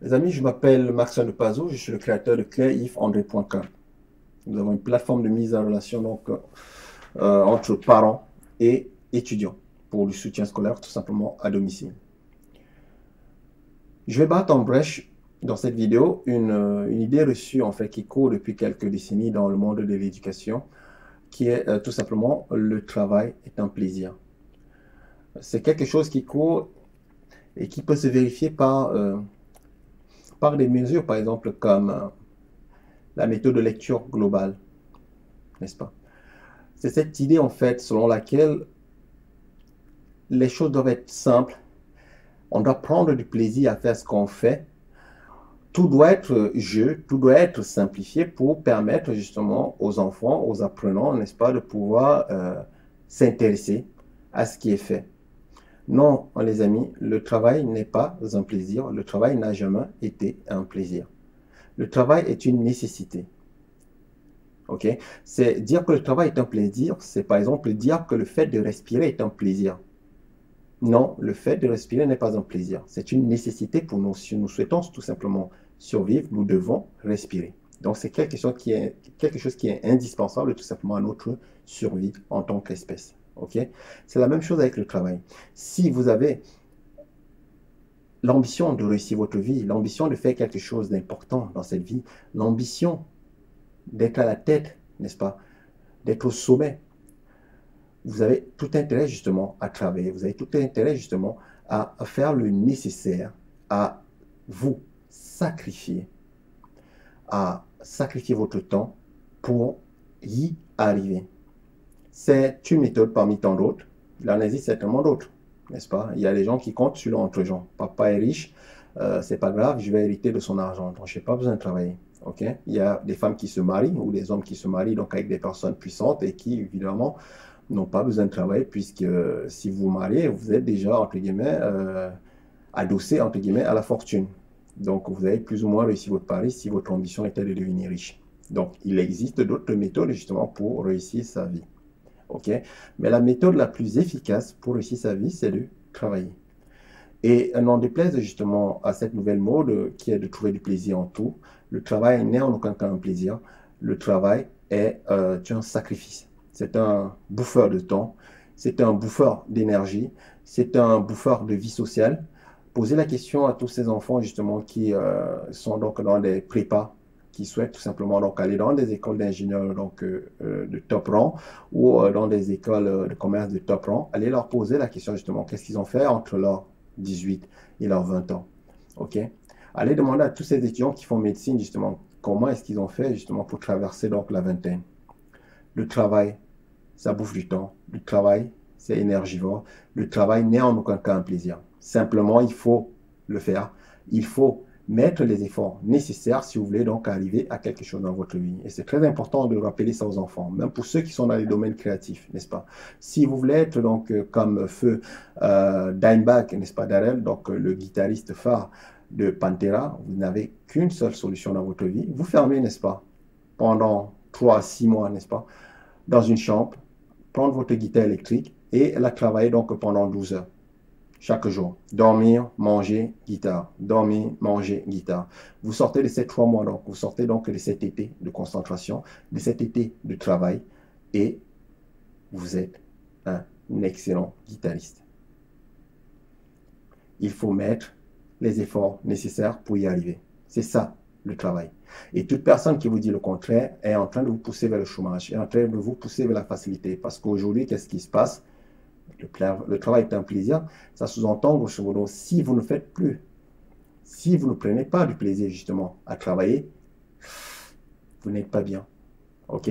Les amis, je m'appelle Maxime Pazo, je suis le créateur de clairifandré.com. Nous avons une plateforme de mise en relation entre parents et étudiants pour le soutien scolaire tout simplement à domicile. Je vais battre en brèche dans cette vidéo une idée reçue en fait qui court depuis quelques décennies dans le monde de l'éducation, qui est tout simplement le travail est un plaisir. C'est quelque chose qui court et qui peut se vérifier par des mesures, par exemple comme la méthode de lecture globale, n'est-ce pas? C'est cette idée en fait selon laquelle les choses doivent être simples. On doit prendre du plaisir à faire ce qu'on fait. Tout doit être jeu, tout doit être simplifié pour permettre justement aux enfants, aux apprenants, n'est-ce pas, de pouvoir s'intéresser à ce qui est fait. Non, les amis, le travail n'est pas un plaisir. Le travail n'a jamais été un plaisir. Le travail est une nécessité. Ok? C'est dire que le travail est un plaisir, c'est par exemple dire que le fait de respirer est un plaisir. Non, le fait de respirer n'est pas un plaisir. C'est une nécessité pour nous. Si nous souhaitons tout simplement survivre, nous devons respirer. Donc, c'est quelque chose qui est indispensable tout simplement à notre survie en tant qu'espèce. Ok? C'est la même chose avec le travail. Si vous avez l'ambition de réussir votre vie, l'ambition de faire quelque chose d'important dans cette vie, l'ambition d'être à la tête, n'est-ce pas? D'être au sommet, vous avez tout intérêt justement à travailler, vous avez tout intérêt justement à faire le nécessaire, à vous sacrifier, à sacrifier votre temps pour y arriver. C'est une méthode parmi tant d'autres. Il en existe certainement d'autres, n'est-ce pas? Il y a des gens qui comptent sur l'autre gens. Papa est riche, c'est pas grave, je vais hériter de son argent, donc je n'ai pas besoin de travailler. Okay? Il y a des femmes qui se marient ou des hommes qui se marient donc avec des personnes puissantes et qui évidemment n'ont pas besoin de travailler puisque si vous vous mariez, vous êtes déjà, entre guillemets, adossé, entre guillemets, à la fortune. Donc, vous avez plus ou moins réussi votre pari si votre ambition était de devenir riche. Donc, il existe d'autres méthodes justement pour réussir sa vie. OK? Mais la méthode la plus efficace pour réussir sa vie, c'est de travailler. Et n'en déplaise justement à cette nouvelle mode qui est de trouver du plaisir en tout, le travail n'est en aucun cas un plaisir. Le travail est un sacrifice. C'est un bouffeur de temps, c'est un bouffeur d'énergie, c'est un bouffeur de vie sociale. Posez la question à tous ces enfants justement qui sont donc dans des prépas, qui souhaitent tout simplement donc aller dans des écoles d'ingénieurs de top rang ou dans des écoles de commerce de top rang. Allez leur poser la question justement, qu'est-ce qu'ils ont fait entre leurs 18 et leurs 20 ans. OK? Allez demander à tous ces étudiants qui font médecine justement, comment est-ce qu'ils ont fait justement pour traverser donc la vingtaine. Le travail, ça bouffe du temps. Le travail, c'est énergivore. Le travail n'est en aucun cas un plaisir. Simplement, il faut le faire. Il faut mettre les efforts nécessaires si vous voulez donc arriver à quelque chose dans votre vie. Et c'est très important de rappeler ça aux enfants, même pour ceux qui sont dans les domaines créatifs, n'est-ce pas? Si vous voulez être donc comme feu Dimebag, n'est-ce pas, Darrell, donc le guitariste phare de Pantera, vous n'avez qu'une seule solution dans votre vie. Vous fermez, n'est-ce pas, pendant 3 à 6 mois, n'est-ce pas, dans une chambre, prendre votre guitare électrique et la travailler donc pendant 12 heures chaque jour. Dormir, manger, guitare. Dormir, manger, guitare. Vous sortez de ces 3 mois, donc vous sortez donc de cet été de concentration, de cet été de travail et vous êtes un excellent guitariste. Il faut mettre les efforts nécessaires pour y arriver. C'est ça, le travail. Et toute personne qui vous dit le contraire est en train de vous pousser vers le chômage, est en train de vous pousser vers la facilité. Parce qu'aujourd'hui, qu'est-ce qui se passe? Le travail est un plaisir. Ça sous-entend, grosso modo, si vous ne faites plus, si vous ne prenez pas du plaisir justement à travailler, vous n'êtes pas bien. OK?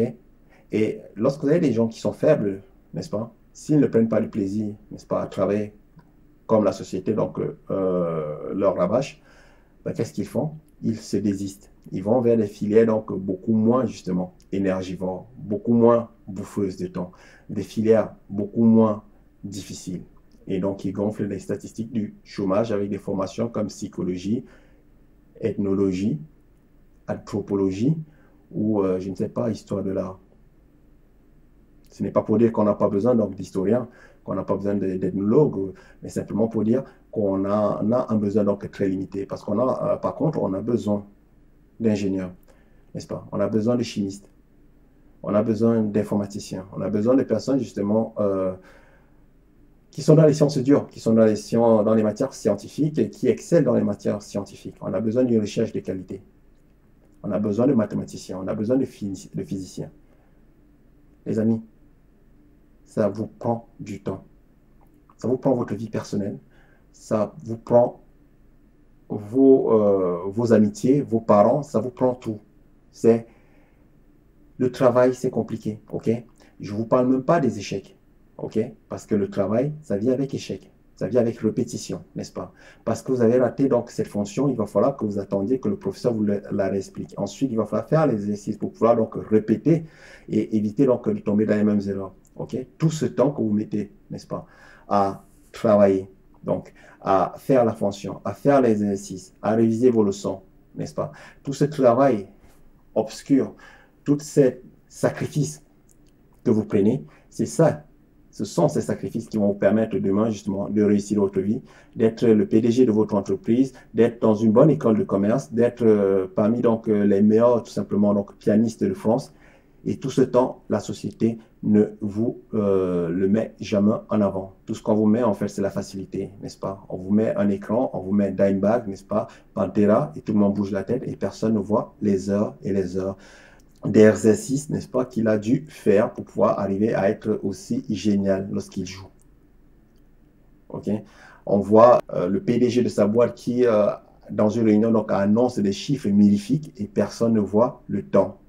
Et lorsque vous avez des gens qui sont faibles, n'est-ce pas? S'ils ne prennent pas du plaisir, n'est-ce pas, à travailler comme la société donc leur rabâche, ben, qu'est-ce qu'ils font? Ils se désistent. Ils vont vers des filières donc beaucoup moins justement énergivores, beaucoup moins bouffeuses de temps, des filières beaucoup moins difficiles. Et donc ils gonflent les statistiques du chômage avec des formations comme psychologie, ethnologie, anthropologie ou je ne sais pas, histoire de l'art. Ce n'est pas pour dire qu'on n'a pas besoin d'historiens, qu'on n'a pas besoin d'ethnologues, mais simplement pour dire on a un besoin donc très limité. Parce qu'on a, par contre, on a besoin d'ingénieurs, n'est-ce pas? On a besoin de chimistes, on a besoin d'informaticiens, on a besoin de personnes justement qui sont dans les sciences dures, qui sont dans les matières scientifiques et qui excellent dans les matières scientifiques. On a besoin d'une recherche de qualité. On a besoin de mathématiciens, on a besoin de physiciens. Les amis, ça vous prend du temps. Ça vous prend votre vie personnelle, ça vous prend vos amitiés, vos parents, ça vous prend tout. Le travail, c'est compliqué, ok? Je ne vous parle même pas des échecs, ok? Parce que le travail, ça vient avec échec, ça vient avec répétition, n'est-ce pas? Parce que vous avez raté donc cette fonction, il va falloir que vous attendiez que le professeur vous la réexplique. Ensuite, il va falloir faire les exercices pour pouvoir donc répéter et éviter donc de tomber dans les mêmes erreurs, ok? Tout ce temps que vous mettez, n'est-ce pas, à travailler, donc à faire la fonction, à faire les exercices, à réviser vos leçons, n'est-ce pas? Tout ce travail obscur, tous ces sacrifices que vous prenez, c'est ça. Ce sont ces sacrifices qui vont vous permettre demain justement de réussir votre vie, d'être le PDG de votre entreprise, d'être dans une bonne école de commerce, d'être parmi donc les meilleurs tout simplement donc pianistes de France. Et tout ce temps, la société ne vous le met jamais en avant. Tout ce qu'on vous met, en fait, c'est la facilité, n'est-ce pas? On vous met un écran, on vous met Dimebag, n'est-ce pas? Pantera, et tout le monde bouge la tête et personne ne voit les heures et les heures d'exercice, n'est-ce pas, qu'il a dû faire pour pouvoir arriver à être aussi génial lorsqu'il joue. Ok? On voit le PDG de sa boîte qui, dans une réunion, donc, annonce des chiffres magnifiques et personne ne voit le temps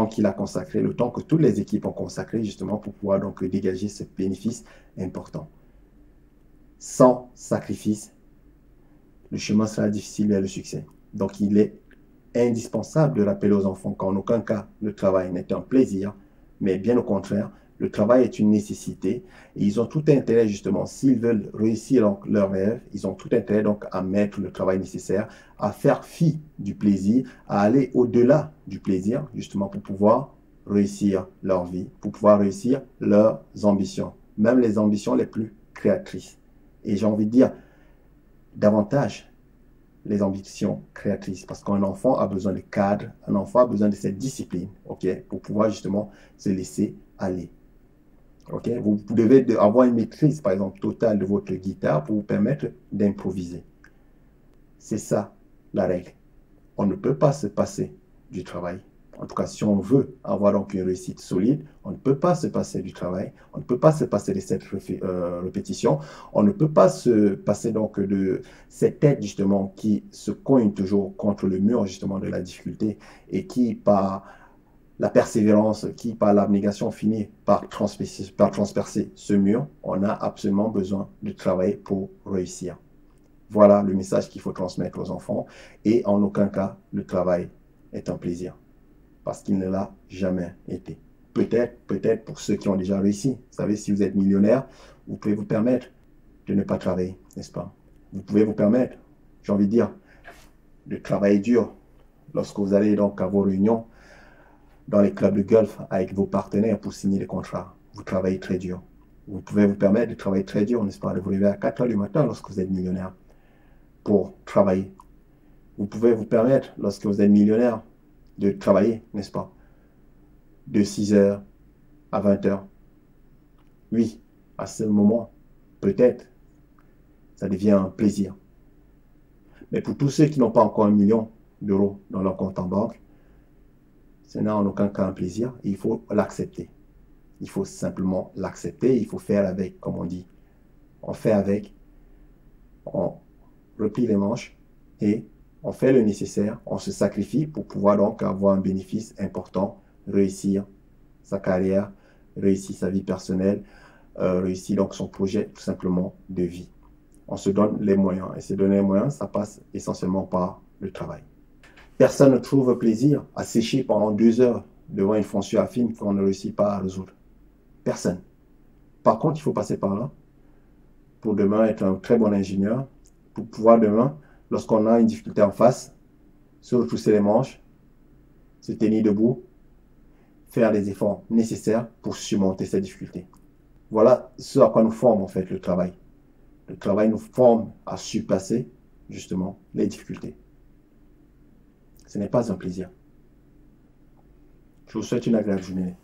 qu'il a consacré, le temps que toutes les équipes ont consacré justement pour pouvoir donc dégager ce bénéfice important. Sans sacrifice, le chemin sera difficile vers le succès. Donc, il est indispensable de rappeler aux enfants qu'en aucun cas le travail n'est un plaisir, mais bien au contraire, le travail est une nécessité et ils ont tout intérêt justement, s'ils veulent réussir donc, leur rêve, ils ont tout intérêt donc à mettre le travail nécessaire, à faire fi du plaisir, à aller au-delà du plaisir justement pour pouvoir réussir leur vie, pour pouvoir réussir leurs ambitions, même les ambitions les plus créatrices. Et j'ai envie de dire davantage les ambitions créatrices, parce qu'un enfant a besoin de cadre, un enfant a besoin de cette discipline, ok, pour pouvoir justement se laisser aller. Ok, vous devez avoir une maîtrise, par exemple, totale de votre guitare pour vous permettre d'improviser. C'est ça la règle. On ne peut pas se passer du travail. En tout cas, si on veut avoir donc une réussite solide, on ne peut pas se passer du travail, on ne peut pas se passer de cette répétition, on ne peut pas se passer donc de cette tête justement qui se cogne toujours contre le mur justement de la difficulté et qui par la persévérance, qui par l'abnégation finit par transpercer ce mur. On a absolument besoin de travailler pour réussir. Voilà le message qu'il faut transmettre aux enfants et en aucun cas le travail est un plaisir. Parce qu'il ne l'a jamais été. Peut-être pour ceux qui ont déjà réussi. Vous savez, si vous êtes millionnaire, vous pouvez vous permettre de ne pas travailler, n'est-ce pas? Vous pouvez vous permettre, j'ai envie de dire, de travailler dur lorsque vous allez donc à vos réunions dans les clubs de golf avec vos partenaires pour signer des contrats. Vous travaillez très dur. Vous pouvez vous permettre de travailler très dur, n'est-ce pas? De vous lever à 4 heures du matin lorsque vous êtes millionnaire pour travailler. Vous pouvez vous permettre, lorsque vous êtes millionnaire, de travailler, n'est-ce pas? De 6 heures à 20 heures. Oui, à ce moment, peut-être, ça devient un plaisir. Mais pour tous ceux qui n'ont pas encore 1 million d'euros dans leur compte en banque, ce n'est en aucun cas un plaisir. Il faut l'accepter. Il faut simplement l'accepter. Il faut faire avec, comme on dit. On fait avec, on replie les manches et on fait le nécessaire, on se sacrifie pour pouvoir donc avoir un bénéfice important, réussir sa carrière, réussir sa vie personnelle, réussir donc son projet tout simplement de vie. On se donne les moyens et se donner les moyens, ça passe essentiellement par le travail. Personne ne trouve plaisir à sécher pendant 2 heures devant une fonction à film qu'on ne réussit pas à résoudre. Personne. Par contre, il faut passer par là pour demain être un très bon ingénieur, pour pouvoir demain, lorsqu'on a une difficulté en face, se retrousser les manches, se tenir debout, faire les efforts nécessaires pour surmonter cette difficulté. Voilà ce à quoi nous forme en fait le travail. Le travail nous forme à surpasser, justement, les difficultés. Ce n'est pas un plaisir. Je vous souhaite une agréable journée.